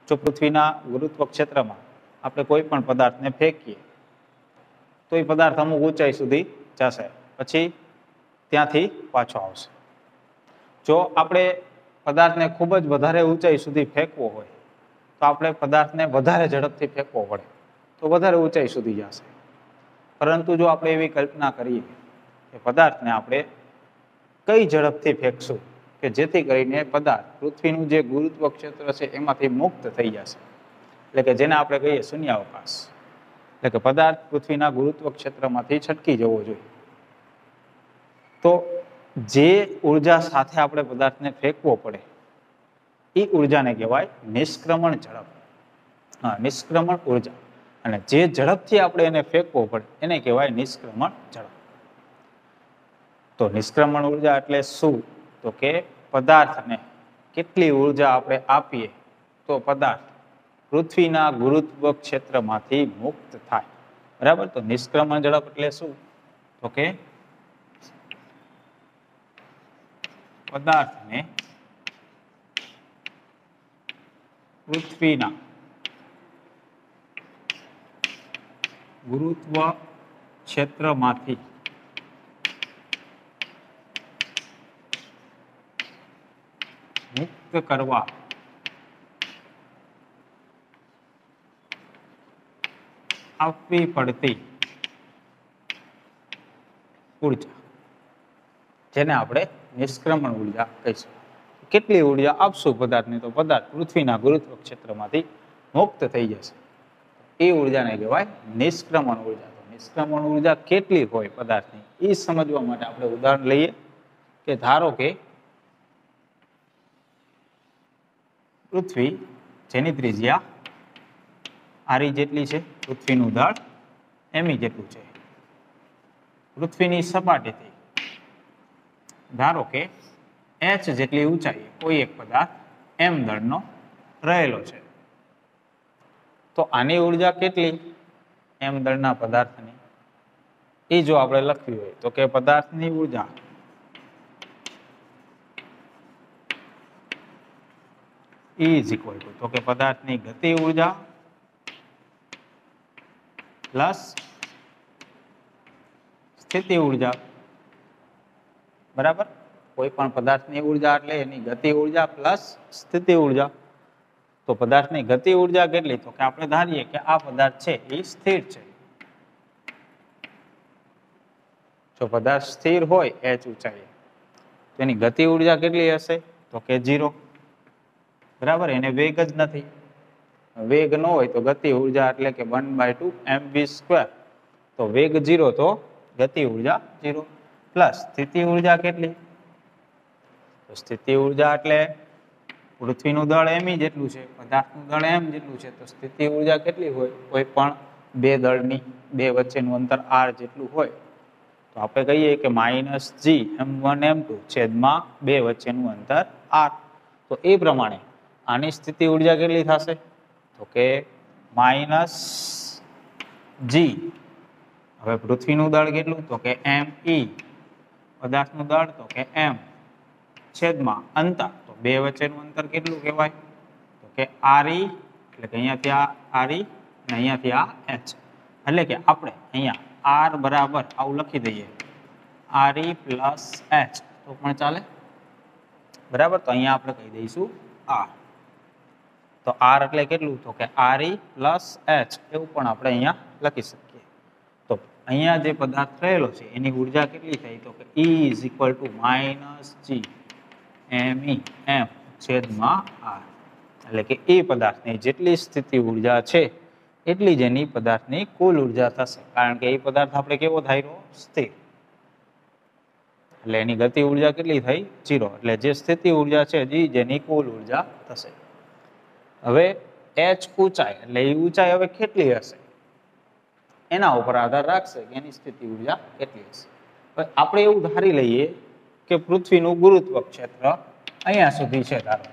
જો પૃથ્વીના ગુરુત્વ ક્ષેત્રમાં આપણે કોઈ પણ પદાર્થને ફેંકીએ તો એ પદાર્થ અમુક ઊંચાઈ સુધી જશે, પછી ત્યાંથી પાછો આવશે. જો આપણે પદાર્થને ખૂબ જ વધારે ઊંચાઈ સુધી ફેંકવો હોય તો આપણે પદાર્થને વધારે ઝડપથી ફેંકવો પડે, તો વધારે ઊંચાઈ સુધી જશે. પરંતુ જો આપણે એવી કલ્પના કરીએ કે પદાર્થને આપણે કઈ ઝડપથી ફેંકશું કે જેથી કરીને પદાર્થ પૃથ્વીનું જે ગુરુત્વ ક્ષેત્ર છે એમાંથી મુક્ત થઈ જશે, એટલે કે જેને આપણે કહીએ શૂન્યાવકાશ, એટલે કે પદાર્થ પૃથ્વીના ગુરુત્વ ક્ષેત્રમાંથી છટકી જવો જોઈએ. તો જે ઉર્જા સાથે આપણે પદાર્થને ફેંકવો પડે એ ઉર્જાને કહેવાય નિષ્ક્રમણ ઝડપ. નિષ્ક્રમણ ઉર્જા. અને જે ઝડપથી આપણે એને ફેંકવો પડે એને કહેવાય નિષ્ક્રમણ ઝડપ. તો નિષ્ક્રમણ ઉર્જા એટલે શું? તો કે પદાર્થને કેટલી ઉર્જા આપણે આપીએ તો પદાર્થ પૃથ્વીના ગુરુત્વ ક્ષેત્રમાંથી મુક્ત થાય. બરાબર. તો નિષ્ક્રમણ ઝડપ એટલે શું? તો કે પદાર્થને પૃથ્વીના ગુરુત્વ ક્ષેત્રમાંથી મુક્ત કરવા આપવી પડતી ઉર્જા, જેને આપણે નિષ્ક્રમણ ઉર્જા કહીશું. કેટલી ઉર્જા આપશું પદાર્થને તો પદાર્થ પૃથ્વીના ગુરુત્વ ક્ષેત્રમાંથી મુક્ત થઈ જશે, એ ઉર્જાને કહેવાય નિષ્ક્રમણ ઉર્જા. તો નિષ્ક્રમણ ઉર્જા કેટલી હોય પદાર્થની એ સમજવા માટે આપણે ઉદાહરણ લઈએ કે ધારો કે પૃથ્વી જેની ત્રિજ્યા આરી જેટલી છે, પૃથ્વીનું દળ એમી જેટલું છે, પૃથ્વીની સપાટીથી ધારો કે h જેટલી ઊંચાઈ કોઈ એક પદાર્થ m દળનો રહેલો છે. તો આની ઉર્જા કેટલી m દળના પદાર્થની એ જો આપણે લખવી હોય તો કે પદાર્થની ઉર્જા ઇઝ ઇક્વલ ટુ, તો કે પદાર્થની ગતિ ઉર્જા પ્લસ સ્થિતિ ઉર્જા. બરાબર. કોઈ પણ પદાર્થની ઉર્જા એટલે એની ગતિ ઉર્જા પ્લસ સ્થિતિ ઉર્જા. તો પદાર્થની ગતિ ઉર્જા કેટલી? તો કે આપણે ધારીએ કે આ પદાર્થ છે એ સ્થિર છે. જો પદાર્થ સ્થિર હોય h ઊંચાઈએ તો એની ગતિ ઉર્જા કેટલી હશે? તો કે 0. બરાબર. એને વેગ જ નથી. વેગ ન હોય તો ગતિ ઉર્જા એટલે કે 1/2 mv². તો વેગ 0 તો ગતિ ઉર્જા 0 પ્લસ સ્થિતિ ઉર્જા કેટલી? તો સ્થિતિ ઉર્જા એટલે પૃથ્વીનું દળ એમી જેટલું છે, પદાર્થનું દળ m જેટલું છે, તો સ્થિતિ ઉર્જા કેટલી હોય? કોઈ પણ બે દળની બે વચ્ચેનું અંતર r જેટલું હોય તો આપણે કહીએ કે -g m1 m2 છેદમાં બે વચ્ચેનું અંતર r. તો એ પ્રમાણે આની સ્થિતિ ઉર્જા કેટલી થશે? તો કે -g. હવે પૃથ્વીનું દળ કેટલું? તો કે me. પદાર્થનું દળ તો કે m છેદમાં અંતર, તો બે વચ્ચેનું અંતર કેટલું કહેવાય? તો કે re, એટલે કે અહીંયાથી આ re અને અહીંયાથી આ h, એટલે કે આપણે અહીંયા r બરાબર આવું લખી દઈએ re પ્લસ h તો પણ ચાલે. બરાબર. તો અહીંયા આપણે કહી દઈશું r. તો r એટલે કેટલું? તો કે re પ્લસ h એવું પણ આપણે અહીંયા લખી શકીએ. તો અહીંયા જે પદાર્થ રહેલો છે એની ઉર્જા કેટલી થઈ? તો કે E is equal to -g me m છેદમાં r, એટલે કે એ પદાર્થની જેટલી સ્થિતિ ઉર્જા છે એટલી જ એની પદાર્થની કુલ ઉર્જા થશે, કારણ કે એ પદાર્થ આપણે કેવો ધાર્યો? સ્થિર. એટલે એની ગતિ ઉર્જા કેટલી થઈ? 0. એટલે જે સ્થિતિ ઉર્જા છે જેની કુલ ઉર્જા થશે. હવે h ઊંચાઈ, એટલે એ ઊંચાઈ હવે કેટલી હશે એના ઉપર આધાર રાખશે કે એની સ્થિતિ ઉર્જા કેટલી હશે. આપણે એવું ધારી લઈએ કે પૃથ્વીનું ગુરુત્વ ક્ષેત્ર અહીંયા સુધી છે ધારો.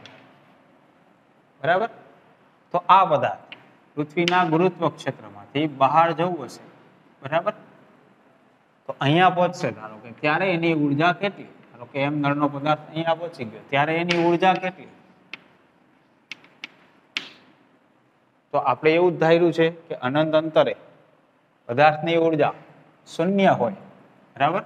બરાબર. તો આ પદાર્થ પૃથ્વીના ગુરુત્વ ક્ષેત્રમાંથી બહાર જવું હશે. બરાબર. તો અહીંયા પહોંચશે ધારો કે ત્યારે એની ઉર્જા કેટલી? ધારો કે m દળનો પદાર્થ અહીંયા પહોંચી ગયો ત્યારે એની ઉર્જા કેટલી? તો આપણે એવું જ ધાર્યું છે કે અનંત અંતરે પદાર્થની ઉર્જા શૂન્ય હોય, બરાબર?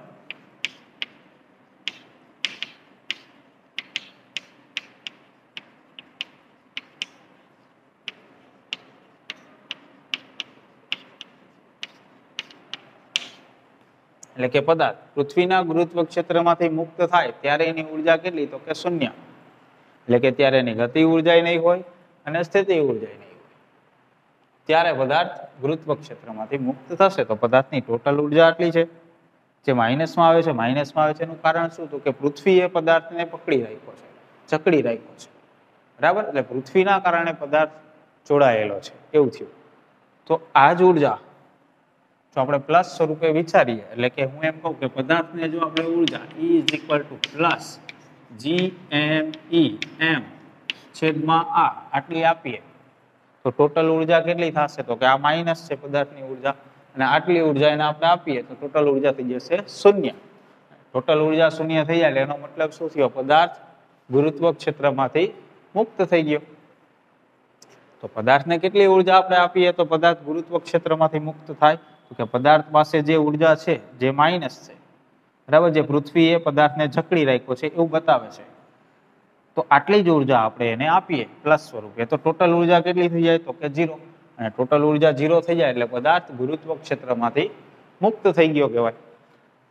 એટલે કે પદાર્થ પૃથ્વીના ગુરુત્વ ક્ષેત્રમાંથી મુક્ત થાય ત્યારે એની ઉર્જા કેટલી? તો કે શૂન્ય. એટલે કે ત્યારે એની ગતિ ઉર્જા નહીં હોય અને સ્થિતિ ઉર્જા નહીં હોય. ત્યારે પદાર્થ ગુરુત્વ ક્ષેત્રમાંથી મુક્ત થશે તો પદાર્થની ટોટલ ઉર્જા આટલી છે. જે માઇનસમાં આવે છે, માઇનસમાં આવે છે એનું કારણ શું? તો કે પૃથ્વીએ પદાર્થને પકડી રાખ્યો છે, જકડી રાખ્યો છે, બરાબર? એટલે પૃથ્વીના કારણે પદાર્થ જોડાયેલો છે, એવું થયું. તો આ જ ઉર્જા જો આપણે પ્લસ સ્વરૂપે વિચારીએ, એટલે કે હું એમ કહું કે પદાર્થને જો આપણે ઉર્જા E is equal to plus GME છેદમાં R આટલી આપીએ તો ટોટલ ઉર્જા કેટલી થશે? તો કે આ માઇનસ છે પદાર્થની ઉર્જા, અને આટલી ઉર્જા એને આપણે આપીએ તો ટોટલ ઉર્જા થઈ જશે શૂન્ય. ટોટલ ઉર્જા શૂન્ય થઈ જાય એનો મતલબ શું થયો? પદાર્થ ગુરુત્વ ક્ષેત્રમાંથી મુક્ત થઈ ગયો. તો પદાર્થને કેટલી ઉર્જા આપણે આપીએ તો પદાર્થ ગુરુત્વ ક્ષેત્રમાંથી મુક્ત થાય? તો કે પદાર્થ પાસે જે ઉર્જા છે જે માઇનસ છે, બરાબર, જે પૃથ્વીએ પદાર્થને જકડી રાખ્યો છે એવું બતાવે છે. તો આટલી જ ઉર્જા આપણે એને આપીએ પ્લસ સ્વરૂપે તો ટોટલ ઉર્જા કેટલી થઈ જાય? તો કે 0. અને ટોટલ ઉર્જા 0 થઈ જાય એટલે પદાર્થ ગુરુત્વ ક્ષેત્રમાંથી મુક્ત થઈ ગયો કહેવાય.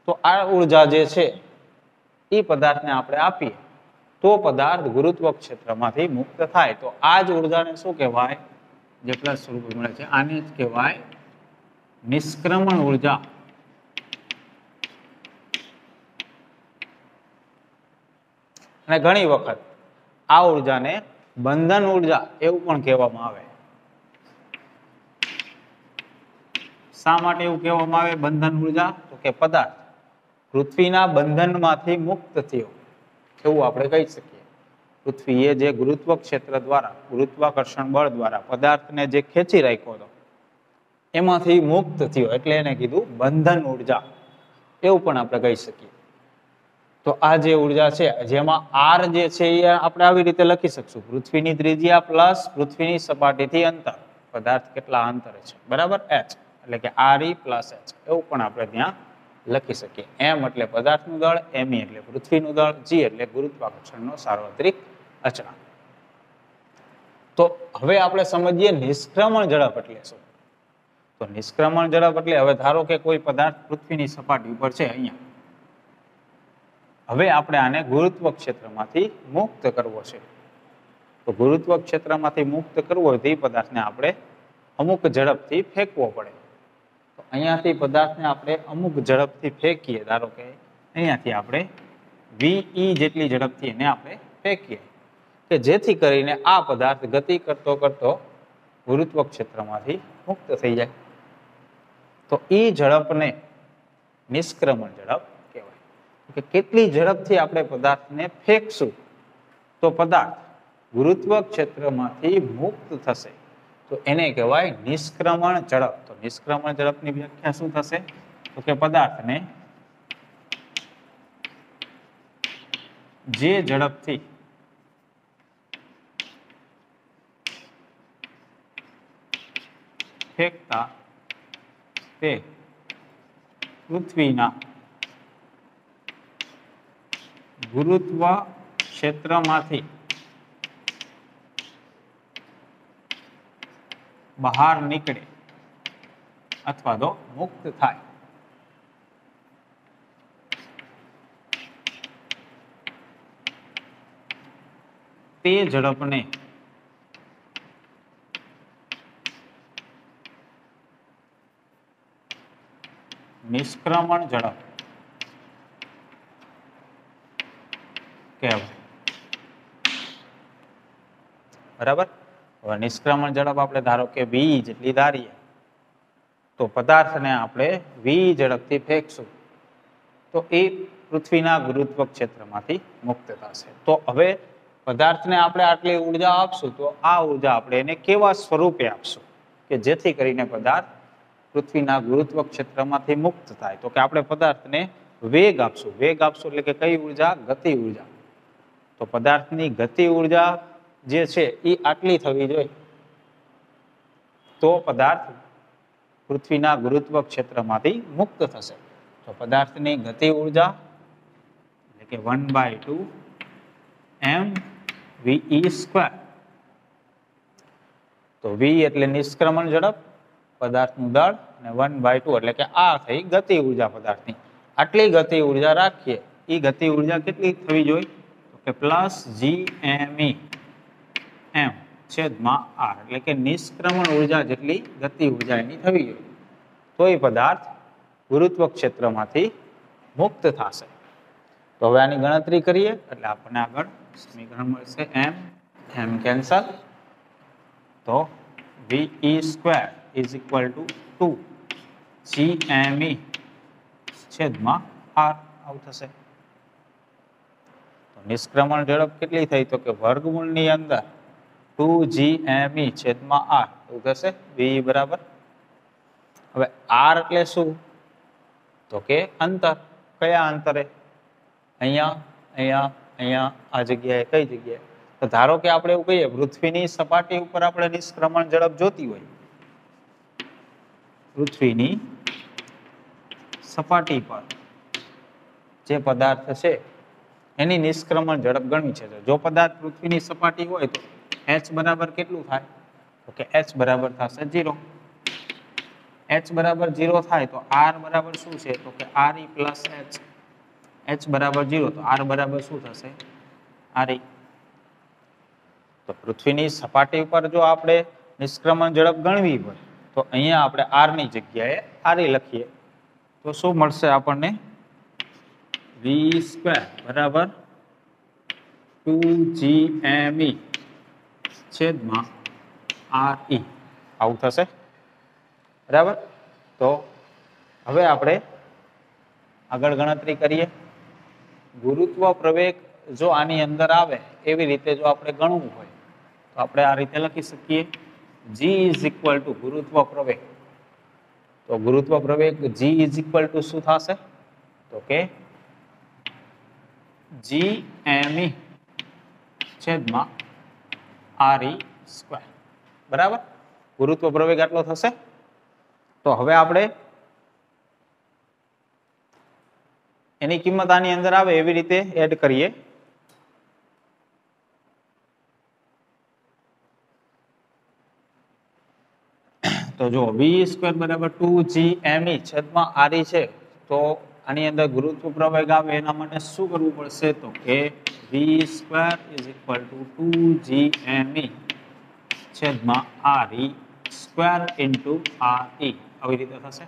તો આ ઉર્જા જે છે એ પદાર્થને આપણે આપીએ તો પદાર્થ ગુરુત્વ ક્ષેત્રમાંથી મુક્ત થાય. તો આ જ ઉર્જાને શું કહેવાય? જે પ્લસ સ્વરૂપે મળે છે આને જ કહેવાય નિષ્ક્રમણ ઉર્જા. અને ઘણી વખત આ ઉર્જાને બંધન ઉર્જા એવું પણ કહેવામાં આવે. શા માટે એવું કહેવામાં આવે બંધન ઉર્જા? તો કે પદાર્થ પૃથ્વીના બંધનમાંથી મુક્ત થયો એવું આપણે કહી શકીએ. પૃથ્વીએ જે ગુરુત્વ ક્ષેત્ર દ્વારા, ગુરુત્વાકર્ષણ બળ દ્વારા પદાર્થને જે ખેંચી રાખ્યો હતો એમાંથી મુક્ત થયો એટલે એને કીધું બંધન ઉર્જા, એવું પણ આપણે કહી શકીએ. તો આ જે ઉર્જા છે જેમાં R જે છે એ આપણે આવી રીતે લખી શકશું: પૃથ્વીની ત્રિજ્યા પ્લસ પૃથ્વીની સપાટીથી અંતર, પદાર્થ કેટલા અંતરે છે, બરાબર, h, એટલે કે RE પ્લસ h, એવું પણ આપણે ત્યાં લખી શકીએ. M એટલે પદાર્થનું દળ, ME એટલે પૃથ્વીનું દળ, G એટલે ગુરુત્વાકર્ષણનો સાર્વત્રિક અચળાંક. તો હવે આપણે સમજીએ નિષ્ક્રમણ ઝડપ એટલે શું. તો નિષ્ક્રમણ ઝડપ એટલે હવે ધારો કે કોઈ પદાર્થ પૃથ્વીની સપાટી ઉપર છે અહીંયા, હવે આપણે આને ગુરુત્વ ક્ષેત્રમાંથી મુક્ત કરવો છે. તો ગુરુત્વ ક્ષેત્રમાંથી મુક્ત કરવો હોય તો એ પદાર્થને આપણે અમુક ઝડપથી ફેંકવો પડે. તો અહીંયાથી પદાર્થને આપણે અમુક ઝડપથી ફેંકીએ, ધારો કે અહીંયાથી આપણે VE જેટલી ઝડપથી એને આપણે ફેંકીએ કે જેથી કરીને આ પદાર્થ ગતિ કરતો કરતો ગુરુત્વ ક્ષેત્રમાંથી મુક્ત થઈ જાય. તો એ ઝડપને નિષ્ક્રમણ ઝડપ કહેવાય. કે કેટલી ઝડપથી આપણે પદાર્થને ફેંકશું તો પદાર્થ ગુરુત્વ ક્ષેત્રમાંથી મુક્ત થશે તો એને કહેવાય નિષ્ક્રમણ ઝડપ. તો નિષ્ક્રમણ ઝડપની વ્યાખ્યા શું થશે? તો કે પદાર્થને જે ઝડપથી ફેંકતા તે પૃથ્વીના ગુરુત્વ ક્ષેત્રમાંથી બહાર નીકળે અથવા તો મુક્ત થાય તે ઝડપને નિષ્ક્રમણ ઝડપ કહેવાય. બરાબર. હવે નિષ્ક્રમણ ઝડપ આપણે ધારો કે v જેટલી ધારીએ તો પદાર્થને આપણે v ઝડપથી ફેંકશું તો એ પૃથ્વીના ગુરુત્વ ક્ષેત્રમાંથી મુક્ત થશે. તો હવે પદાર્થને આપણે આટલી ઉર્જા આપશું તો આ ઉર્જા આપણે એને કેવા સ્વરૂપે આપશું કે જેથી કરીને પદાર્થ પૃથ્વીના ગુરુત્વ ક્ષેત્રમાંથી મુક્ત થાય? તો કે આપણે પદાર્થને વેગ આપશું. વેગ આપશું એટલે કે કઈ ઉર્જા? ગતિ ઉર્જા. તો પદાર્થની ગતિ ઉર્જા જે છે એ આટલી થવી જોઈએ. તો પદાર્થ પૃથ્વીના ગુરુત્વ ક્ષેત્રમાંથી મુક્ત થશે. તો પદાર્થની ગતિ ઉર્જા એટલે કે 1/2 mv². તો v એટલે નિષ્ક્રમણ ઝડપ, પદાર્થનું દળ, અને 1/2 એટલે કે આ થઈ ગતિ ઉર્જા પદાર્થની. આટલી ગતિ ઉર્જા રાખીએ. એ ગતિ ઉર્જા કેટલી થવી જોઈએ? તો કે પ્લસ gme m છેદમાં r એટલે કે નિષ્ક્રમણ ઉર્જા જેટલી ગતિ ઉર્જા એની થવી જોઈએ. તો એ પદાર્થ ગુરુત્વ ક્ષેત્રમાંથી મુક્ત થશે. તો હવે આની ગણતરી કરીએ એટલે આપણને આગળ સમીકરણ મળશે m કેન્સલ. તો ve² is equal to 2 gme છેદમાં r આવું થશે. તો નિષ્ક્રમણ ઝડપ કેટલી થઈ? તો કે વર્ગમૂળની અંદર 2gme છેદમાં r એવું થશે. v બરાબર. હવે r એટલે શું? તો કે અંતર. કયા અંતરે? અહીંયા, અહીંયા, અહીંયા, આ જગ્યાએ. કઈ જગ્યાએ? તો ધારો કે આપણે એવું કહીએ પૃથ્વીની સપાટી ઉપર આપણે નિષ્ક્રમણ ઝડપ જોતી હોય, પૃથ્વીની સપાટી પર જે પદાર્થ છે એની નિષ્ક્રમણ ઝડપ ગણવી છે. જો પદાર્થ પૃથ્વીની સપાટી હોય તો h બરાબર કેટલું થાય? તો કે h બરાબર થશે 0. h બરાબર 0 થાય તો r બરાબર શું છે? તો કે re પ્લસ h. h બરાબર 0 તો r બરાબર શું થશે? re. તો પૃથ્વીની સપાટી પર જો આપણે નિષ્ક્રમણ ઝડપ ગણવી હોય તો અહીંયા આપણે r ની જગ્યાએ re લખીએ તો શું મળશે આપણને? v² બરાબર 2gme છેદમાં re આવું થશે. બરાબર. તો હવે આપણે આગળ ગણતરી કરીએ. ગુરુત્વ પ્રવેગ જો આની અંદર આવે એવી રીતે જો આપણે ગણવું હોય તો આપણે આ રીતે લખી શકીએ. g ઇઝ ઇક્વલ ટુ ગુરુત્વ પ્રવેગ. તો ગુરુત્વ પ્રવેગ g ઇઝ ઇક્વલ ટુ શું થશે? તો કે gme છેદમાં re². બરાબર. ગુરુત્વ પ્રવેગ આટલો થશે. તો હવે આપણે એની કિંમત આની અંદર આવે એવી રીતે એડ કરીએ. તો જો v² બરાબર 2gme છેદમાં re છે તો આની અંદર ગુરુત્વ પ્રવેગ આવે એના માટે શું કરવું પડશે? તો કે v² is equal to 2gme છેદમાં re² ઇન્ટુ re. આવી રીતે થશે.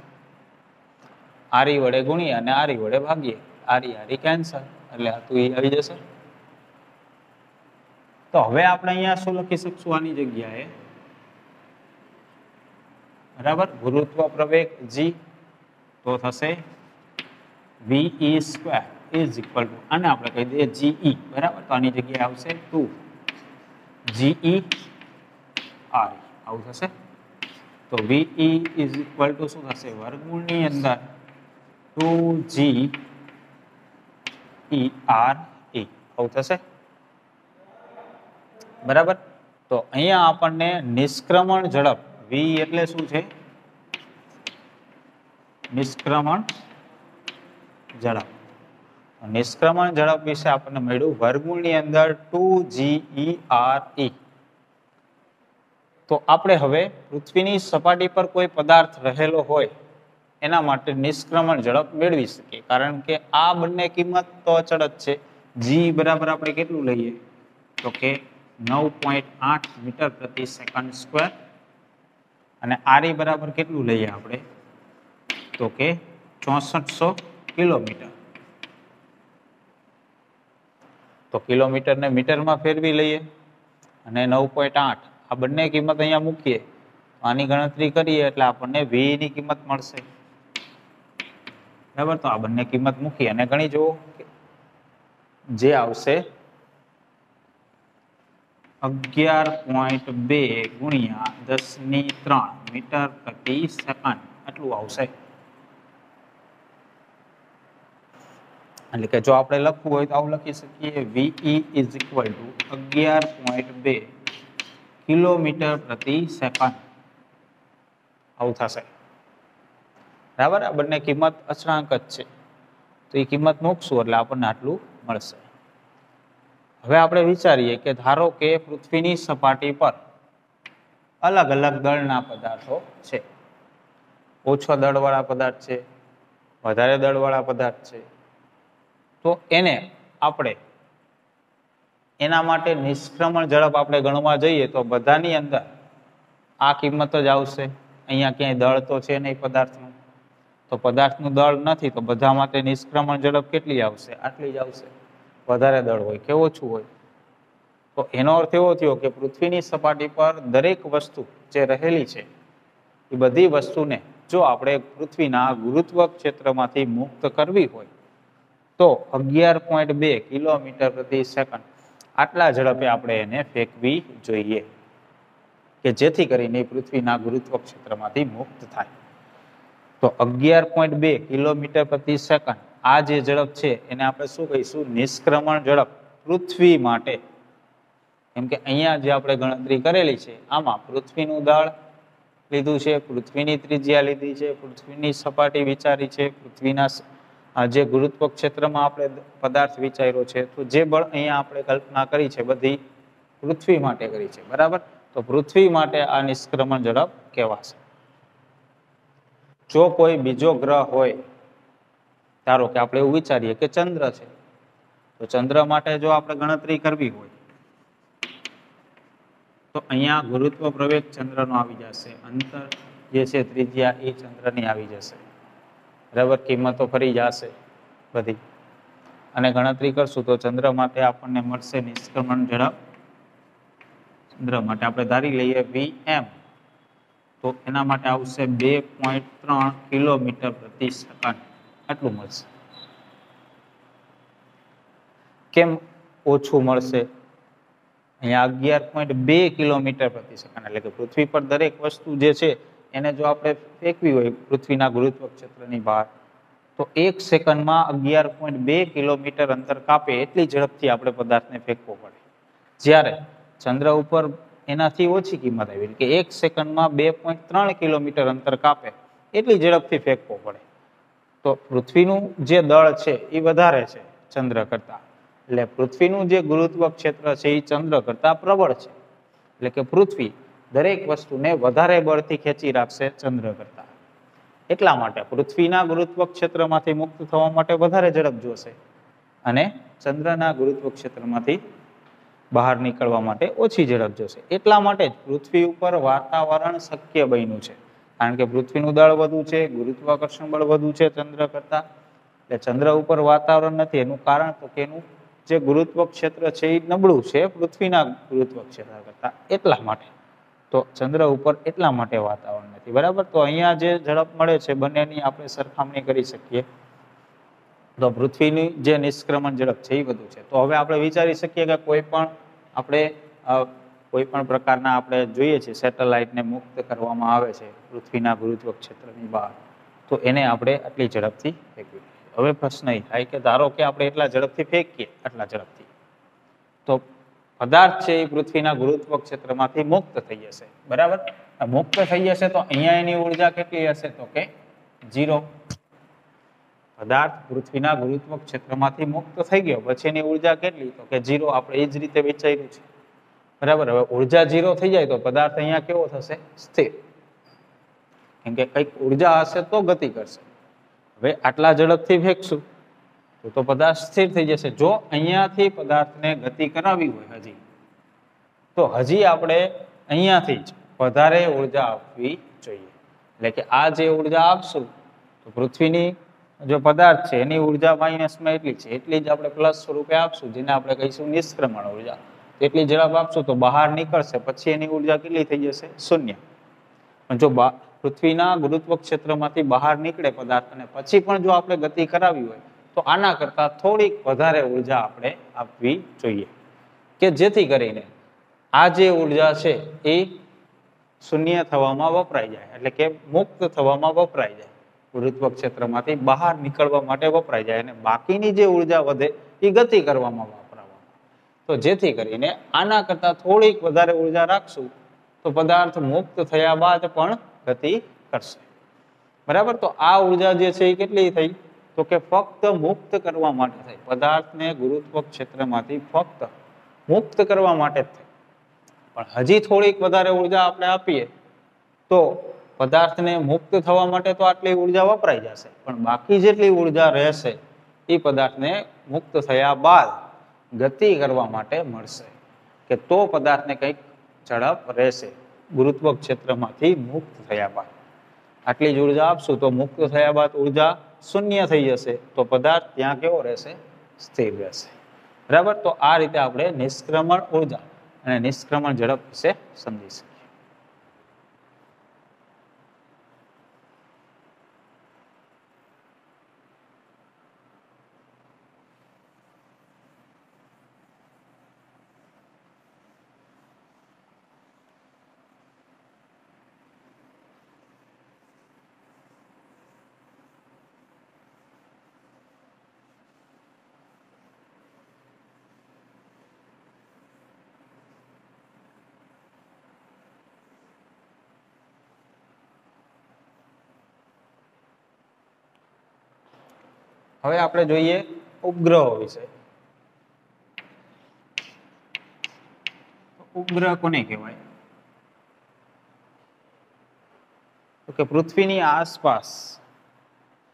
re વડે ગુણીએ અને re વડે ભાગીએ. re કેન્સલ એટલે આ તો આવી જશે. તો હવે આપણે અહીંયા શું લખી શકશું આની જગ્યાએ? બરાબર. ગુરુત્વ પ્રવેગ g તો થશે ve² ઇઝ ઇક્વલ ટુ અને આપણે કહી દઈએ ge. બરાબર. તો આની જગ્યાએ આવશે 2 ge re આવું થશે. તો ve ઇઝ ઇક્વલ ટુ શું થશે? વર્ગમૂળની અંદર 2ge re આવું થશે. બરાબર. તો અહીંયા આપણને નિષ્ક્રમણ ઝડપ v એટલે શું છે? નિષ્ક્રમણ ઝડપ. નિષ્ક્રમણ ઝડપ વિશે આપણને મળ્યું વર્ગમૂળની અંદર 2ge re. તો આપણે હવે પૃથ્વીની સપાટી પર કોઈ પદાર્થ રહેલો હોય એના માટે નિષ્ક્રમણ ઝડપ મેળવી શકીએ. કારણ કે આ બંને કિંમત તો અચળ જ છે. g બરાબર આપણે કેટલું લઈએ? તો કે 9.8 મીટર પ્રતિ સેકન્ડ સ્ક્વેર અને re બરાબર કેટલું લઈએ આપણે? તો કે 6400 કિલોમીટર. તો કિલોમીટર ને મીટરમાં ફેરવી લઈએ અને 9.8 આ બંને કિંમત અહીંયા મૂકીએ. આની ગણતરી કરીએ એટલે આપણને v ની કિંમત મળશે. બરાબર. તો આ બંને કિંમત મૂકી અને ગણી જુઓ જે આવશે 11.2 ગુણ્યા 10³ મીટર પ્રતિ સેકન્ડ આટલું આવશે. એટલે કે જો આપણે લખવું હોય તો આવું લખી શકીએ ve is equal to 11.2 kilometre પ્રતિ સેકન્ડ આવું થશે, બરાબર. આ બંને કિંમત અચળાંક જ છે, તો એ કિંમત મૂકશું એટલે આપણને આટલું મળશે. હવે આપણે વિચારીએ કે ધારો કે પૃથ્વીની સપાટી પર અલગ અલગ દળના પદાર્થો છે. ઓછો દળવાળા પદાર્થ છે, વધારે દળવાળા પદાર્થ છે. તો એને આપણે એના માટે નિષ્ક્રમણ ઝડપ આપણે ગણવા જઈએ તો બધાની અંદર આ કિંમત જ આવશે. અહીંયા ક્યાંય દળ તો છે નહીં પદાર્થનું, તો પદાર્થનું દળ નથી, તો બધા માટે નિષ્ક્રમણ ઝડપ કેટલી આવશે? આટલી જ આવશે. વધારે દળ હોય કે ઓછું હોય. તો એનો અર્થ એવો થયો કે પૃથ્વીની સપાટી પર દરેક વસ્તુ જે રહેલી છે એ બધી વસ્તુને જો આપણે પૃથ્વીના ગુરુત્વ ક્ષેત્રમાંથી મુક્ત કરવી હોય તો 11.2 કિલોમીટર પ્રતિ સેકન્ડ આટલા ઝડપે આપણે એને ફેંકવી જોઈએ કે જેથી કરીને પૃથ્વીના ગુરુત્વ ક્ષેત્રમાંથી મુક્ત થાય. તો 11.2 કિલોમીટર પ્રતિ સેકન્ડ આ જે ઝડપ છે એને આપણે શું કહીશું? નિષ્ક્રમણ ઝડપ પૃથ્વી માટે. કેમ કે અહીંયા જે આપણે ગણતરી કરેલી છે આમાં પૃથ્વીનું દળ લીધું છે, પૃથ્વીની ત્રિજ્યા લીધી છે, પૃથ્વીની સપાટી વિચારી છે, પૃથ્વીના જે ગુરુત્વ ક્ષેત્રમાં આપણે પદાર્થ વિચાર્યો છે, તો જે બળ અહીંયા આપણે કલ્પના કરી છે બધી પૃથ્વી માટે કરી છે, બરાબર. તો પૃથ્વી માટે આ નિષ્ક્રમણ ઝડપ કહેવાશે. જો કોઈ બીજો ગ્રહ હોય, ધારો કે આપણે એવું વિચારીએ કે ચંદ્ર છે, તો ચંદ્ર માટે જો આપણે ગણતરી કરવી હોય તો અહીંયા ગુરુત્વ પ્રવેગ ચંદ્રનો આવી જશે, અંતર જે છે ત્રિજ્યા એ ચંદ્રની આવી જશે, બરાબર. કિંમતો ફરી જશે બધી અને ગણતરી કરશું તો ચંદ્ર માટે આપણને મળશે નિષ્ક્રમણ ઝડપ. ચંદ્ર માટે આપણે ધારી લઈએ Vm, તો એના માટે આવશે 2.3 કિલોમીટર પ્રતિ સેકન્ડ આટલું મળશે. કેમ ઓછું મળશે? અહીંયા 11.2 કિલોમીટર પ્રતિ સેકન્ડ એટલે કે પૃથ્વી પર દરેક વસ્તુ જે છે એને જો આપણે ફેંકવી હોય પૃથ્વીના ગુરુત્વ ક્ષેત્રની બહાર તો 1 સેકન્ડમાં 11.2 કિલોમીટર અંતર કાપે એટલી ઝડપથી આપણે પદાર્થને ફેંકવો પડે. જ્યારે ચંદ્ર ઉપર એનાથી ઓછી કિંમત આવી કે 1 સેકન્ડમાં 2.3 કિલોમીટર અંતર કાપે એટલી ઝડપથી ફેંકવો પડે. તો પૃથ્વીનું જે દળ છે એ વધારે છે ચંદ્ર કરતા, એટલે પૃથ્વીનું જે ગુરુત્વ ક્ષેત્ર છે એ ચંદ્ર કરતા પ્રબળ છે. એટલે કે પૃથ્વી દરેક વસ્તુને વધારે બળથી ખેંચી રાખશે ચંદ્ર કરતા. એટલા માટે પૃથ્વીના ગુરુત્વ ક્ષેત્રમાંથી મુક્ત થવા માટે વધારે ઝડપ જોશે અને ચંદ્રના ગુરુત્વ ક્ષેત્રમાંથી બહાર નીકળવા માટે ઓછી ઝડપ જોશે. એટલા માટે જ પૃથ્વી ઉપર વાતાવરણ શક્ય બન્યું છે, કારણ કે પૃથ્વીનું દળ વધુ છે, ગુરુત્વાકર્ષણ બળ વધુ છે ચંદ્ર કરતા. એટલે ચંદ્ર ઉપર વાતાવરણ નથી, એનું કારણ તો કે એનું જે ગુરુત્વ ક્ષેત્ર છે એ નબળું છે પૃથ્વીના ગુરુત્વ ક્ષેત્ર કરતા, એટલા માટે. તો ચંદ્ર ઉપર એટલા માટે વાતાવરણ નથી, બરાબર. તો અહીંયા જે ઝડપ મળે છે બંનેની આપણે સરખામણી કરી શકીએ તો પૃથ્વીની જે નિષ્ક્રમણ ઝડપ છે એ વધુ છે. તો હવે આપણે વિચારી શકીએ કે કોઈ પણ પ્રકારના આપણે જોઈએ છીએ સેટેલાઇટને મુક્ત કરવામાં આવે છે પૃથ્વીના ગુરુત્વ ક્ષેત્રની બહાર, તો એને આપણે આટલી ઝડપથી ફેંકવી. હવે પ્રશ્ન એ થાય કે ધારો કે આપણે એટલા ઝડપથી ફેંકીએ, આટલા ઝડપથી, તો પદાર્થ છે એ પૃથ્વીના ગુરુત્વ ક્ષેત્રમાંથી મુક્ત થઈ જશે, બરાબર. મુક્ત થઈ જશે તો અહીંયા એની ઉર્જા કેટલી હશે? તો કે 0. પદાર્થ પૃથ્વીના ગુરુત્વ ક્ષેત્રમાંથી મુક્ત થઈ ગયો પછી એની ઉર્જા કેટલી? તો કે 0. આપણે એ જ રીતે વિચાર્યું છે, બરાબર. હવે ઉર્જા 0 થઈ જાય તો પદાર્થ અહીંયા કેવો થશે? સ્થિર. કેમ કે કંઈક ઉર્જા હશે તો ગતિ કરશે. હવે આટલા ઝડપથી ફેંકશું તો પદાર્થ સ્થિર થઈ જશે. જો અહીંયાથી પદાર્થને ગતિ કરાવી હોય હજી, તો હજી આપણે અહીંયાથી જ વધારે ઉર્જા આપવી જોઈએ. એટલે કે આ જે ઉર્જા આપશું તો પૃથ્વીની જો પદાર્થ છે એની ઉર્જા માઇનસમાં એટલી છે, એટલી જ આપણે પ્લસ સ્વરૂપે આપશું, જેને આપણે કહીશું નિષ્ક્રમણ ઉર્જા. એટલી ઝડપ આપશું તો બહાર નીકળશે, પછી એની ઉર્જા કેટલી થઈ જશે? 0. જો પૃથ્વીના ગુરુત્વ ક્ષેત્રમાંથી બહાર નીકળે પદાર્થ અને પછી પણ જો આપણે ગતિ કરાવી હોય તો આના કરતા થોડીક વધારે ઉર્જા આપણે આપવી જોઈએ કે જેથી કરીને આ જે ઉર્જા છે એ શૂન્ય થવામાં વપરાઈ જાય, એટલે કે મુક્ત થવામાં વપરાઈ જાય, ગુરુત્વ ક્ષેત્રમાંથી બહાર નીકળવા માટે વપરાઈ જાય, અને બાકીની જે ઉર્જા વધે એ ગતિ કરવામાં વપરાવામાં. તો જેથી કરીને આના કરતા થોડીક વધારે ઉર્જા રાખશું તો પદાર્થ મુક્ત થયા બાદ પણ ગતિ કરશે. બરાબર, તો આ ઉર્જા જે છે એ કેટલી થઈ? તો કે ફક્ત મુક્ત કરવા માટે થઈ. પદાર્થને ગુરુત્વ ક્ષેત્રમાંથી ફક્ત મુક્ત કરવા માટે જ થઈ. પણ હજી થોડીક વધારે ઉર્જા આપણે આપીએ તો પદાર્થને મુક્ત થવા માટે તો આટલી ઉર્જા વપરાઈ જશે, પણ બાકી જેટલી ઉર્જા રહેશે એ પદાર્થને મુક્ત થયા બાદ ગતિ કરવા માટે મળશે, કે તો પદાર્થને કંઈક ઝડપ રહેશે ગુરુત્વ ક્ષેત્રમાંથી મુક્ત થયા બાદ. આટલી જ ઉર્જા આપશું તો મુક્ત થયા બાદ ઉર્જા શૂન્ય થઈ જશે, તો પદાર્થ ત્યાં કેવો રહેશે? સ્થિર રહેશે. બરાબર, તો આ રીતે આપણે નિષ્ક્રમણ ઉર્જા અને નિષ્ક્રમણ ઝડપ વિશે સમજી શકીએ. હવે આપણે જોઈએ ઉપગ્રહો વિશે. ઉપગ્રહ કોને કહેવાય? તો કે પૃથ્વીની આસપાસ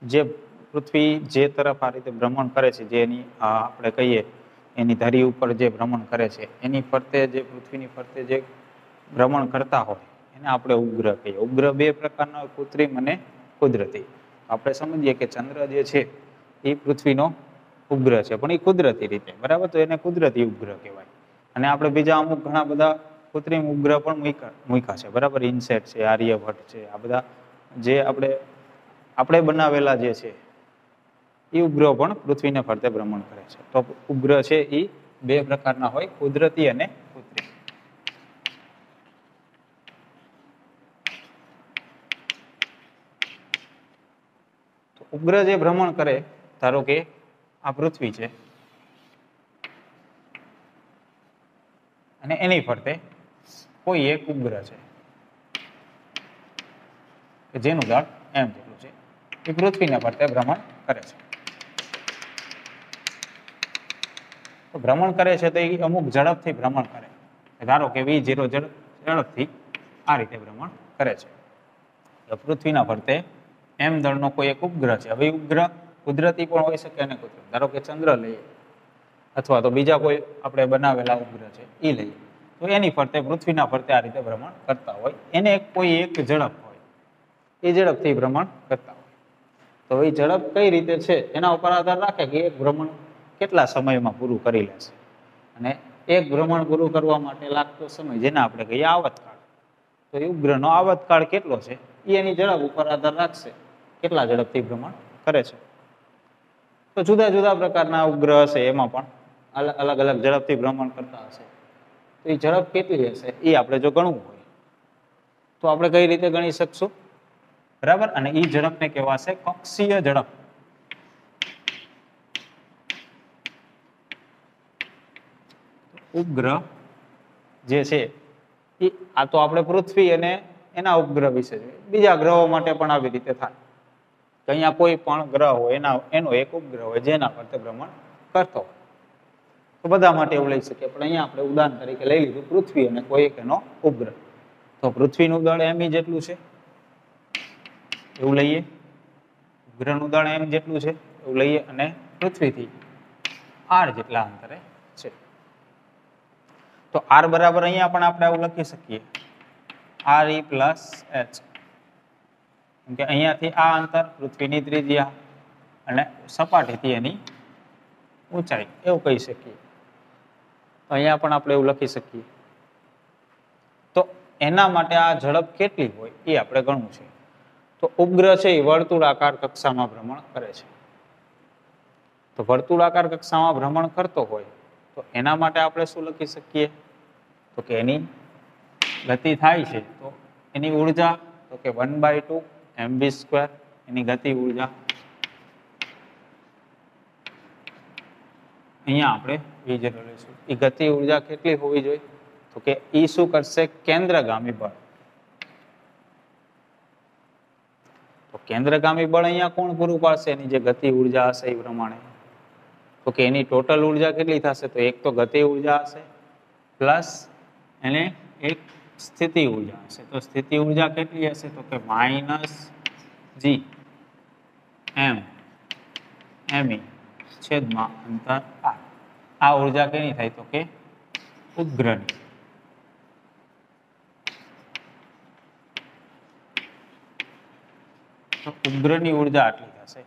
જે પૃથ્વી જે તરફ આ રીતે ભ્રમણ કરે છે, જેની આપણે કહીએ એની ધરી ઉપર જે ભ્રમણ કરે છે, એની ફરતે જે પૃથ્વીની ફરતે જે ભ્રમણ કરતા હોય એને આપણે ઉપગ્રહ કહીએ. ઉપગ્રહ બે પ્રકારના હોય, કૃત્રિમ અને કુદરતી. આપણે સમજીએ કે ચંદ્ર જે છે એ પૃથ્વીનો ઉપગ્રહ છે, પણ એ કુદરતી રીતે. બરાબર, તો એને કુદરતી ઉપગ્રહ કહેવાય. અને આપણે બીજા અમુક ઘણા બધા કૃત્રિમ ઉપગ્રહ પણ મૂક્યા છે. બરાબર, ઇનસેટ છે, આર્યભટ્ટ છે, આ બધા જે આપણે બનાવેલા જે છે એ ઉપગ્રહ પણ પૃથ્વીને ફરતે ભ્રમણ કરે છે. તો ઉપગ્રહ છે એ બે પ્રકારના હોય, કુદરતી અને કૃત્રિમ. ઉપગ્રહ જે ભ્રમણ કરે, ધારો કે આ પૃથ્વી છે અને એની ફરતે કોઈ એક ઉપગ્રહ છે કે જેનું દળ m જેટલું છે, એ પૃથ્વીના ફરતે ભ્રમણ કરે છે. તો ભ્રમણ કરે છે તો એ અમુક ઝડપથી ભ્રમણ કરે. ધારો કે v0 ઝડપથી આ રીતે ભ્રમણ કરે છે. તો પૃથ્વીના ફરતે m દળનો કોઈ એક ઉપગ્રહ છે. હવે ઉપગ્રહ કુદરતી પણ હોઈ શકે અને કૃત્રિમ. ધારો કે ચંદ્ર લઈએ અથવા તો બીજા કોઈ આપણે બનાવેલા ઉપગ્રહ છે એ લઈએ, તો એની ફરતે પૃથ્વીના ફરતે આ રીતે ભ્રમણ કરતા હોય. એને કોઈ એક ઝડપ હોય, એ ઝડપથી ભ્રમણ કરતા હોય. તો એ ઝડપ કઈ રીતે છે એના ઉપર આધાર રાખે કે એક ભ્રમણ કેટલા સમયમાં પૂરું કરી લેશે. અને એક ભ્રમણ પૂરું કરવા માટે લાગતો સમય, જેને આપણે કહીએ આવતકાળ, તો એ ઉપગ્રહનો આવતકાળ કેટલો છે એ એની ઝડપ ઉપર આધાર રાખશે કેટલા ઝડપથી ભ્રમણ કરે છે. તો જુદા જુદા પ્રકારના ઉપગ્રહ હશે, એમાં પણ અલગ અલગ ઝડપથી ભ્રમણ કરતા હશે. તો એ ઝડપ કેટલી હશે એ આપણે જો ગણવું હોય તો આપણે કઈ રીતે ગણી શકશું? બરાબર, અને એ ઝડપને કહેવાશે કક્ષીય ઝડપ. ઉપગ્રહ જે છે એ આ તો આપણે પૃથ્વી અને એના ઉપગ્રહ વિશે જોઈએ. બીજા ગ્રહો માટે પણ આવી રીતે થાય કે અહીંયા કોઈ પણ ગ્રહ હોય એનો એક ઉપગ્રહ હોય જેના ફરતે ભ્રમણ કરતો હોય. તો બધા માટે એવું લઈ શકીએ, પણ અહીંયા આપણે ઉદાહરણ તરીકે લઈ લીધું પૃથ્વી અને કોઈ એક એનો ઉપગ્રહ. તો પૃથ્વીનું દળ m જેટલું છે એવું લઈએ, ઉપગ્રહનું દળ m જેટલું છે એવું લઈએ, અને પૃથ્વીથી r જેટલા અંતરે છે. તો r બરાબર અહીંયા પણ આપણે આવું લખી શકીએ, re પ્લસ h. કેમ કે અહીંયાથી આ અંતર પૃથ્વીની ત્રિજ્યા અને સપાટીથી એની ઊંચાઈ, એવું કહી શકીએ. તો અહીંયા પણ આપણે એવું લખી શકીએ. તો એના માટે આ ઝડપ કેટલી હોય એ આપણે ગણવું છે. તો ઉપગ્રહ છે એ વર્તુળાકાર કક્ષામાં ભ્રમણ કરે છે. તો વર્તુળાકાર કક્ષામાં ભ્રમણ કરતો હોય તો એના માટે આપણે શું લખી શકીએ? તો કે એની ગતિ થાય છે તો એની ઉર્જા, તો કે 1/2 mv², એની ગતિ ઉર્જા. અહીંયા આપણે v0 લઈશું. એ ગતિ ઉર્જા કેટલી હોવી જોઈએ? તો કે ઈ શું કરશે? કેન્દ્રગામી બળ. કેન્દ્રગામી બળ અહીંયા કોણ પૂરું પાડશે? એની જે ગતિ ઉર્જા હશે એ પ્રમાણે. તો કે એની ટોટલ ઉર્જા કેટલી થશે? તો એક તો ગતિ ઉર્જા હશે પ્લસ એને એક સ્થિતિ ઉર્જા હશે. તો સ્થિતિ ઉર્જા કેટલી હશે? તો કે માઇનસ જી એમ એમઈ છેદમાં અંતર આર. આ ઉર્જા કેની થાય? તો કે ઉપગ્રહની. તો ઉપગ્રહની ઉર્જા આટલી થશે.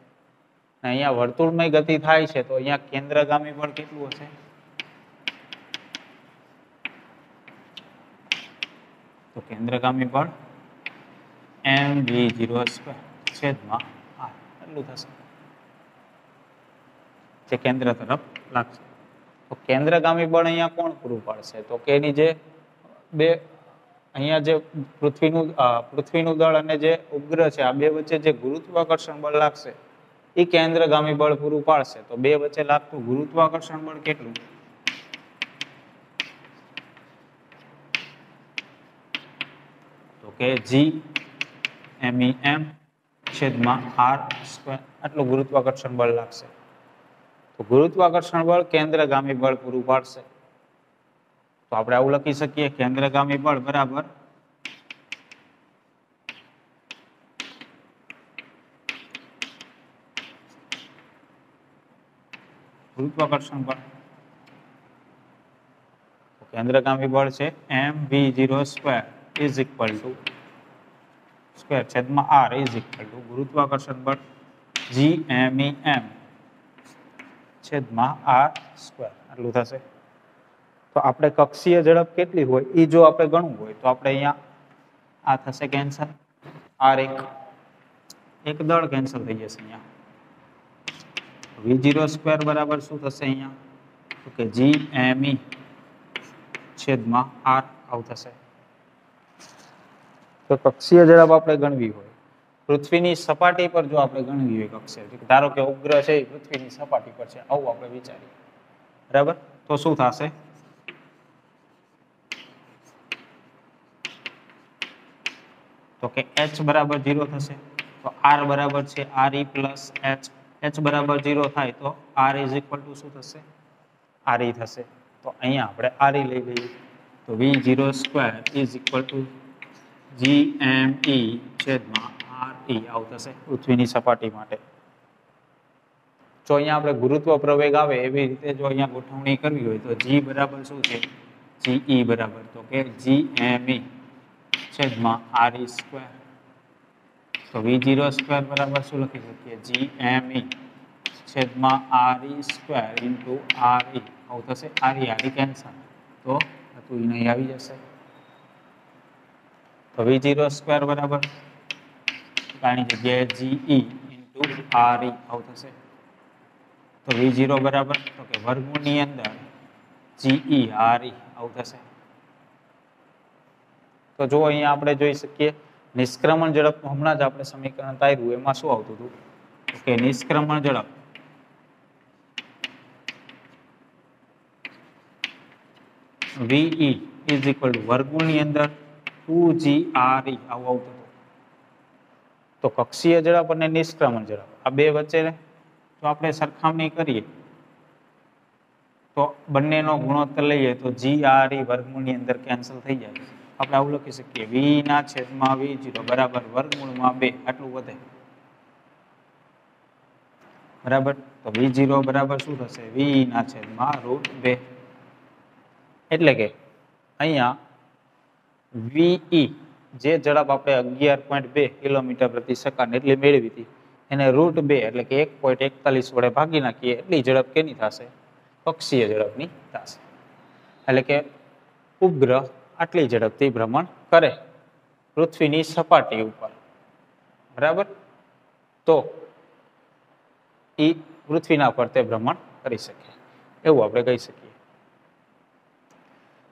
અહીંયા વર્તુળમય ગતિ થાય છે તો અહીંયા કેન્દ્રગામી બળ કેટલું હશે? તો કેન્દ્રગામી બળ mv0² છેદમાં r એટલું થશે જે કેન્દ્ર તરફ લાગશે. તો કેન્દ્રગામી બળ અહીંયા કોણ પૂરું પાડશે? તો કે એની જે બે અહીંયા જે પૃથ્વીનું દળ અને જે ઉપગ્રહ છે આ બે વચ્ચે જે ગુરુત્વાકર્ષણ બળ લાગશે એ કેન્દ્રગામી બળ પૂરું પાડશે. તો બે વચ્ચે લાગતું ગુરુત્વાકર્ષણ બળ કેટલું? તો કે Gmem છેદમાં r² આટલું ગુરુત્વાકર્ષણ બળ લાગશે. તો ગુરુત્વાકર્ષણ બળ કેન્દ્રગામી બળ પૂરું પાડશે. તો આપણે આવું લખી શકીએ કેન્દ્રગામી બળ બરાબર ગુરુત્વાકર્ષણ બળ. તો કેન્દ્રગામી બળ છે mv0² is equal to square છેદમાં r ઇઝ ઇક્વલ ટુ ગુરુત્વાકર્ષણ બળ Gmem છેદમાં r² આટલું થશે. તો આપણે કક્ષીય ઝડપ કેટલી હોય એ જો આપણે ગણવું હોય તો આપણે અહીંયા આ થશે કેન્સલ. r એક દળ કેન્સલ થઈ જશે. અહીંયા v0² બરાબર શું થશે? અહીંયા તો કે Gme છેદમાં r આવું થશે. તો કક્ષીય ઝડપ આપણે ગણવી હોય પૃથ્વીની સપાટી પર જો આપણે ગણવી હોય કક્ષીય, ધારો કે ઉપગ્રહ છે એ પૃથ્વીની સપાટી પર છે આવું આપણે વિચારીએ, બરાબર? તો શું થશે? તો કે h બરાબર 0 થશે. તો r બરાબર છે re પ્લસ h. h બરાબર 0 થાય તો r ઇઝ ઇક્વલ ટુ શું થશે? re થશે. તો અહીંયા આપણે re લઈ લઈએ. તો v0² is equal to Gme છેદમાં re આવું થશે પૃથ્વીની સપાટી માટે. જો અહીંયા આપણે ગુરુત્વ પ્રવેગ આવે એવી રીતે જો અહીંયા ગોઠવણી કરવી હોય તો g બરાબર શું છે? ge બરાબર તો કે Gme છેદમાં re². તો v0² બરાબર શું લખી શકીએ? Gme છેદમાં re² ઇન્ટુ re આવું થશે. re કેન્સલ તો હતું અહીં આવી જશે. તો v0² બરાબર આની જગ્યાએ ge ઇન્ટુ re આવું થશે. તો v0 બરાબર તો કે વર્ગમૂળની અંદર ge re આવું થશે. તો જો અહીંયા આપણે જોઈ શકીએ નિષ્ક્રમણ ઝડપ હમણાં જ આપણે સમીકરણ તાર્યું એમાં શું આવતું હતું? તો કે નિષ્ક્રમણ ઝડપ ve ઇઝ ઇક્વલ ટુ વર્ગમૂળની અંદર 2ge re આવું આવતું હતું. તો કક્ષીય ઝડપ અને નિષ્ક્રમણ ઝડપ આ બે વચ્ચે જો આપણે સરખામણી કરીએ તો બંનેનો ગુણોત્તર લઈએ તો g re વર્ગમૂળની અંદર કેન્સલ થઈ જાય. આપણે આવું લખી શકીએ v ના છેદમાં v0 બરાબર વર્ગમૂળમાં 2 આટલું વધે, બરાબર? તો v0 બરાબર શું થશે? v ના છેદમાં √2. એટલે કે અહીંયા ve જે ઝડપ આપણે 11.2 કિલોમીટર પ્રતિ સેકન્ડ એટલી મેળવી હતી એને √2 એટલે કે 1.41 વડે ભાગી નાખીએ એટલી ઝડપ કેની થશે? કક્ષીય ઝડપની થશે. એટલે કે ઉપગ્રહ આટલી ઝડપથી ભ્રમણ કરે પૃથ્વીની સપાટી ઉપર, બરાબર? તો એ પૃથ્વીના ફરતે ભ્રમણ કરી શકે એવું આપણે કહી શકીએ.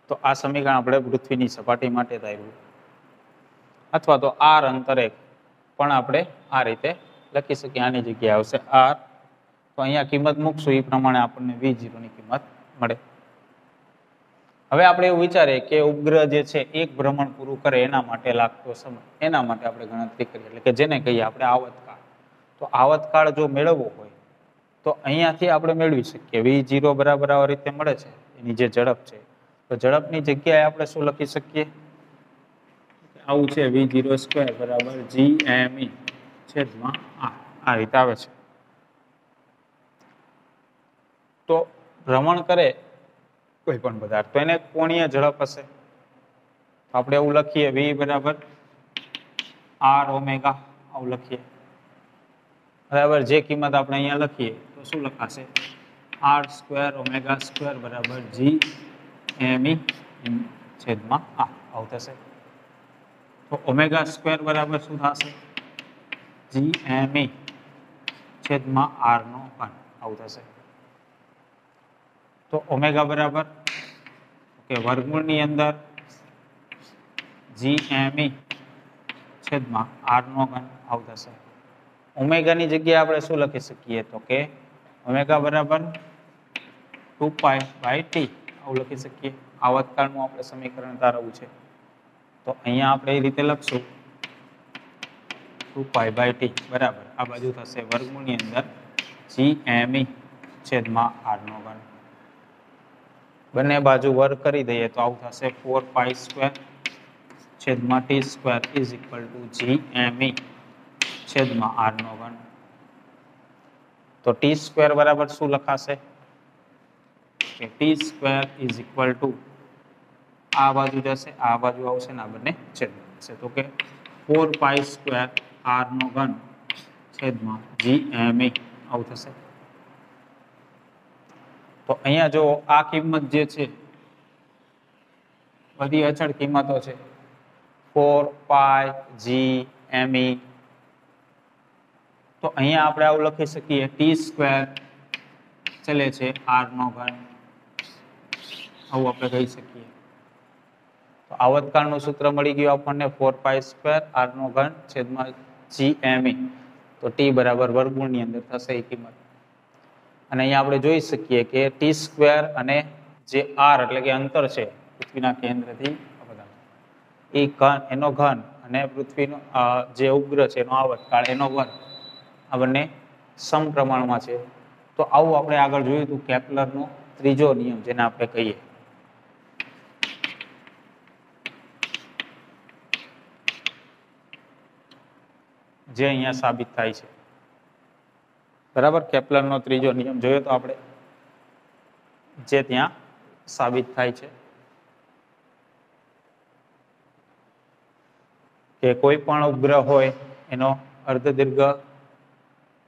તો આ સમીકરણ આપણે પૃથ્વીની સપાટી માટે ધાર્યું, અથવા તો r અંતરે પણ આપણે આ રીતે લખી શકીએ. આની જગ્યાએ આવશે r. તો અહીંયા કિંમત મૂકશું એ પ્રમાણે આપણને v0 ની કિંમત મળે. હવે આપણે એવું વિચારીએ કે ઉપગ્રહ જે છે એક ભ્રમણ પૂરું કરે એના માટે લાગતો સમય, એના માટે આપણે ગણતરી કરીએ, એટલે કે જેને કહીએ આપણે આવતકાળ. તો આવતકાળ જો મેળવવો હોય તો અહીંયાથી આપણે મેળવી શકીએ. v0 બરાબર આ રીતે મળે છે, એની જે ઝડપ છે. તો ઝડપની જગ્યાએ આપણે શું લખી શકીએ? આવું છે v0² બરાબર gme છેદમાં આ રીતે આવે છે. તો ભ્રમણ કરે કોઈ પણ પદાર્થ તો એને કોણીય ઝડપ હશે. આપણે એવું લખીએ v બરાબર r ઓમેગા, આવું લખીએ બરાબર. જે કિંમત આપણે અહીંયા લખીએ તો શું લખાશે? r² ઓમેગા² બરાબર gme છેદમાં આવું થશે. તો ઓમેગા² બરાબર શું થશે? gme છેદમાં r નો ઘન, આવું થશે. તો ઓમેગા બરાબર વર્ગમૂળની અંદર gme છેદમાં r નો ઘન, આવું થશે. ઓમેગાની જગ્યાએ આપણે શું લખી શકીએ? તો કે ઓમેગા બરાબર 2π/t, આવું લખી શકીએ. આવતકાળનું આપણે સમીકરણ તારવવું છે તો અહીંયા આપણે એ રીતે લખશું 2π/t બરાબર આ બાજુ થશે વર્ગમૂળની અંદર gme છેદમાં r નો ઘન. બંને બાજુ વર્ગ કરી દઈએ તો આવું થશે 4π² છેદમાં t² is equal to gme છેદમાં r નો ઘન. તો t² બરાબર શું લખાશે? કે t² ઇઝ ઇક્વલ ટુ આ બાજુ જશે, આ બાજુ આવશે ને આ બંને છેદમાં થશે. તો કે 4π² r નો ઘન છેદમાં gme, આવું થશે. તો અહીંયા જો આ કિંમત જે છે બધી અચળ કિંમતો છે, 4π gme, તો અહીંયા આપણે આવું લખી શકીએ t² ચલે છે r નો ઘન, આવું આપણે કહી શકીએ. તો આવતકાળનું સૂત્ર મળી ગયું આપણને 4π² r નો ઘન છેદમાં gme. તો t બરાબર વર્ગમૂળની અંદર થશે એ કિંમત. અને અહીંયા આપણે જોઈ શકીએ કે t² અને જે r એટલે કે અંતર છે પૃથ્વીના કેન્દ્રથી એ ઘન, એનો ઘન અને પૃથ્વીનો જે ઉપગ્રહ છે એનો આવતકાળ, એનો વર્ગ, આ બંને સમપ્રમાણમાં છે. તો આવું આપણે આગળ જોયું હતું કેપ્લરનો ત્રીજો નિયમ, જેને આપણે કહીએ. જે અહીંયા સાબિત થાય છે બરાબર. કેપ્લરનો ત્રીજો નિયમ જોયો તો આપણે, જે ત્યાં સાબિત થાય છે કે કોઈ પણ ઉપગ્રહ હોય એનો અર્ધદીર્ઘ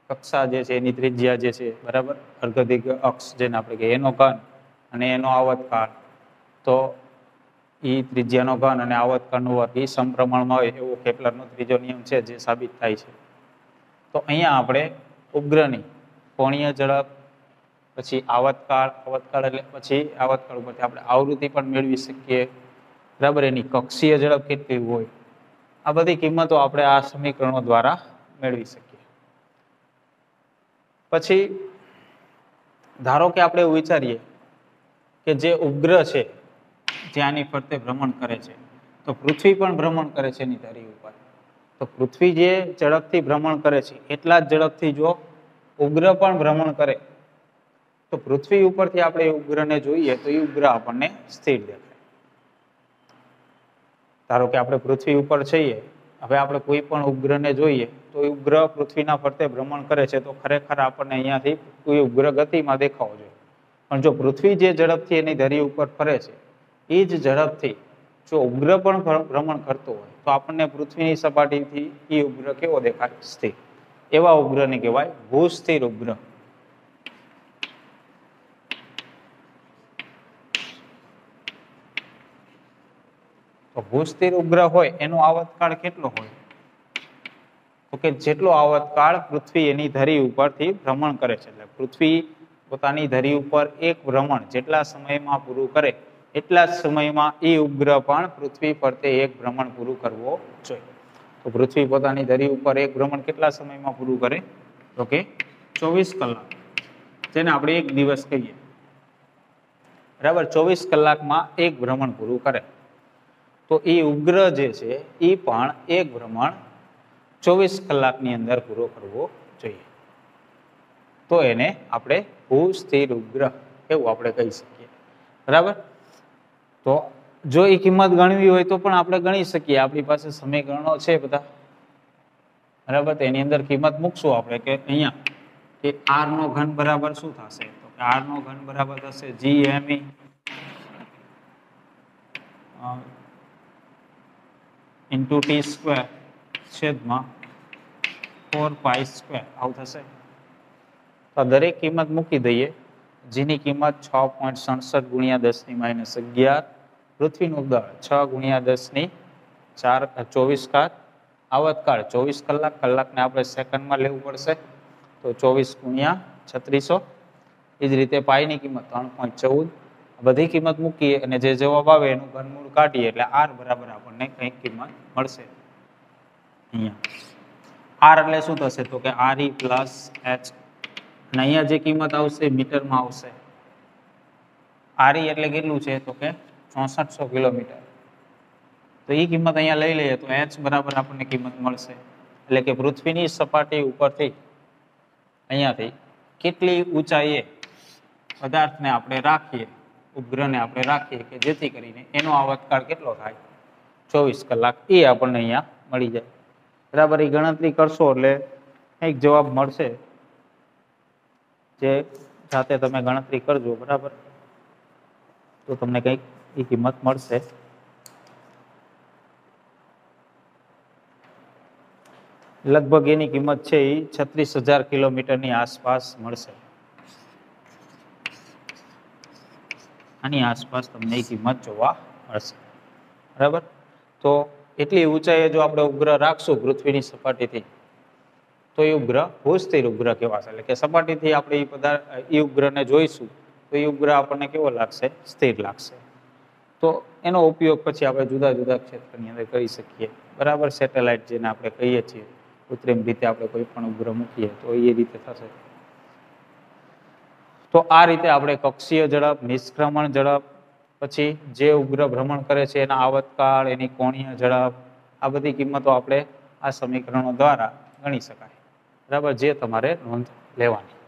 કક્ષા જે છે એની ત્રિજ્યા જે છે બરાબર, અર્ધદીર્ઘ અક્ષ જેને આપણે કહીએ, એનો ઘન અને એનો આવતકાળ, તો એ ત્રિજ્યાનો ઘન અને આવતકાળનો વર્ગ એ સમપ્રમાણમાં હોય એવો કેપ્લરનો ત્રીજો નિયમ છે, જે સાબિત થાય છે. તો અહીંયા આપણે ઉપગ્રહની કોણીય ઝડપ, પછી આવતકાળ એટલે પછી આવતકાળ ઉપરથી આપણે આવૃત્તિ પણ મેળવી શકીએ બરાબર. એની કક્ષીય ઝડપ કેટલી હોય, આ બધી કિંમતો આપણે આ સમીકરણો દ્વારા મેળવી શકીએ. પછી ધારો કે આપણે એવું વિચારીએ કે જે ઉપગ્રહ છે જ્યાંની ફરતે ભ્રમણ કરે છે, તો પૃથ્વી પણ ભ્રમણ કરે છે એની ધરી ઉપર. તો પૃથ્વી જે ઝડપથી ભ્રમણ કરે છે એટલા જ ઝડપથી જો ઉપગ્રહ પણ ભ્રમણ કરે તો પૃથ્વી ઉપરથી આપણે એ ઉપગ્રહને જોઈએ તો એ ઉપગ્રહ આપણને સ્થિર દેખાય. ધારો કે આપણે પૃથ્વી ઉપર છીએ, હવે આપણે કોઈ પણ ઉપગ્રહને જોઈએ તો એ ઉપગ્રહ પૃથ્વીના ફરતે ભ્રમણ કરે છે, તો ખરેખર આપણને અહીંયાથી કોઈ ઉપગ્રહ ગતિમાં દેખાવો જોઈએ. પણ જો પૃથ્વી જે ઝડપથી એની ધરી ઉપર ફરે છે એ જ ઝડપથી જો ઉપગ્રહ પણ ભ્રમણ કરતો હોય તો આપણને પૃથ્વીની સપાટીથી એ ઉપગ્રહ કેવો દેખાય? સ્થિર. એવા ઉપગ્રહને કહેવાય ભૂસ્થિર ઉપગ્રહ. તો ભૂસ્થિર ઉપગ્રહ હોય એનો આવતકાળ કેટલો હોય? તો કે જેટલો આવતકાળ પૃથ્વી એની ધરી ઉપરથી ભ્રમણ કરે છે. એટલે પૃથ્વી પોતાની ધરી ઉપર એક ભ્રમણ જેટલા સમયમાં પૂરું કરે એટલા જ સમયમાં એ ઉપગ્રહ પણ પૃથ્વી ફરતે એક ભ્રમણ પૂરું કરવો જોઈએ. તો પૃથ્વી પોતાની ધરી ઉપર એક ભ્રમણ કેટલા સમયમાં પૂરું કરે? તો કે 24 કલાક, જેને આપણે એક દિવસ કહીએ. બરાબર 24 કલાકમાં એક ભ્રમણ પૂરું કરે. તો એ ઉપગ્રહ જે છે એ પણ એક ભ્રમણ 24 કલાકની અંદર પૂરો કરવો જોઈએ. તો એને આપણે ભૂસ્થિર ઉપગ્રહ એવું આપણે કહી શકીએ. બરાબર. તો જો એ કિંમત ગણવી હોય તો પણ આપણે ગણી શકીએ. આપણી પાસે સમીકરણો છે બધા. બરાબર. એની અંદર કિંમત મૂકશું આપણે કે અહીંયા કે આર નો ઘન બરાબર શું થશે? તો કે આર નો ઘન બરાબર થશે GME ઇન્ટુ ટી સ્ક્વેર છેદમાં 4π². આવું થશે. તો દરેક કિંમત મૂકી દઈએ. જેની કિંમત 6.67 ગુણ્યા 10⁻11. પૃથ્વીનું દળ 6 ગુણ્યા 10⁴ આવતકાળ 24 કલાક. કલાકને આપણે સેકન્ડમાં લેવું પડશે. તો 24 ગુણ્યા 3600. એ જ રીતે પાઈની કિંમત 3.14. બધી કિંમત મૂકીએ અને જે જવાબ આવે એનું ઘનમૂળ કાઢીએ એટલે આર બરાબર આપણને કંઈક કિંમત મળશે. અહીંયા આર એટલે શું થશે? તો કે RE પ્લસ H. અને અહીંયા જે કિંમત આવશે મીટરમાં આવશે. RE એટલે કેટલું છે? તો કે 6400 કિલોમીટર. તો એ કિંમત અહીંયા લઈ લઈએ તો H બરાબર આપણને કિંમત મળશે. એટલે કે પૃથ્વીની સપાટી ઉપરથી અહીંયાથી કેટલી ઊંચાઈએ પદાર્થને આપણે રાખીએ, ઉપગ્રહને આપણે રાખીએ કે જેથી કરીને એનો આવતકાળ કેટલો થાય? 24 કલાક. એ આપણને અહીંયા મળી જાય. બરાબર. એ ગણતરી કરશો એટલે કંઈક જવાબ મળશે. જે જાતે તમે ગણતરી કરજો. બરાબર. તો તમને કંઈક એ કિંમત મળશે. લગભગ એની કિંમત છે એ 36,000 કિલોમીટરની આસપાસ મળશે. આની આસપાસ તમને એ કિંમત જોવા મળશે. બરાબર. તો એટલી ઊંચાઈએ જો આપણે ઉપગ્રહ રાખશું પૃથ્વીની સપાટીથી તો એ ઉપગ્રહ ભૂસ્થિર ઉપગ્રહ કહેવાશે. એટલે કે સપાટીથી આપણે એ ઉપગ્રહને જોઈશું તો એ ઉપગ્રહ આપણને કેવો લાગશે? સ્થિર લાગશે. તો એનો ઉપયોગ પછી આપણે જુદા જુદા ક્ષેત્રની અંદર કરી શકીએ. બરાબર. સેટેલાઇટ જેને આપણે કહીએ છીએ, કૃત્રિમ રીતે આપણે કોઈ પણ ઉપગ્રહ મૂકીએ તો એ રીતે થશે. તો આ રીતે આપણે કક્ષીય ઝડપ, નિષ્ક્રમણ ઝડપ, પછી જે ઉપગ્રહ ભ્રમણ કરે છે એના આવતકાળ, એની કોણીય ઝડપ, આ બધી કિંમતો આપણે આ સમીકરણો દ્વારા ગણી શકાય. બરાબર. જે તમારે નોંધ લેવાની.